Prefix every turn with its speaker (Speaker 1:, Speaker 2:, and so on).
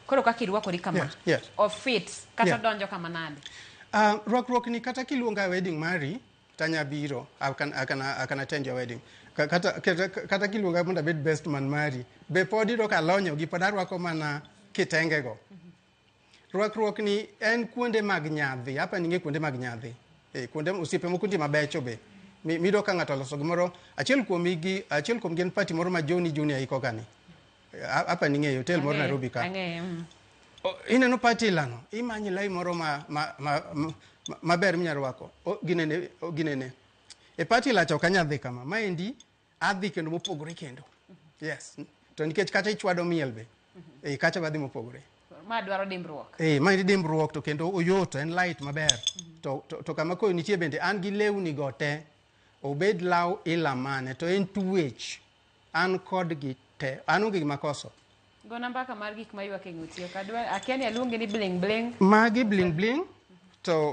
Speaker 1: Koro kaka irwakori kama.
Speaker 2: Yes.
Speaker 1: Of fit kata donjo kama nade.
Speaker 2: Rwakruok ni kata kiluonga wedding mari tanya biro I can attend your wedding. Kata kiluonga mondo abed best man mari be pod iro ka lonyo gi pod arwako mana kitenge go. Rwakruok ni en kuonde mag nyadhi. Hapa ninge kuonde mag nyadhi. Kuonde osiepe moko ndi mabecho be. Mido ka ng'ato loso gimoro achiel kuom gen party moro ma Johnny Junior iko gani. Hapa ninge hotel moro Nairobi ka. Ineno party lano imanyi lai moro maber minyarwako. Ginene. E party la choka nyadhi kama. Maendi adhi kendo mopogore kendo. Yes. To nikech kata ichwado miel be. Kacha badhi mopogore.
Speaker 1: Ma dwaro dimbruok.
Speaker 2: Ma dimbruok to kendo oyoto en light maber. To kama ko nitie bende an gi lewni gote obed law ilamane to en tuwech an kod gi te an onge gi makoso.
Speaker 1: Go namba ka mar gik mayuak e ng'uti kadwa akiani aluonge ni bling bling.
Speaker 2: Magi bling bling to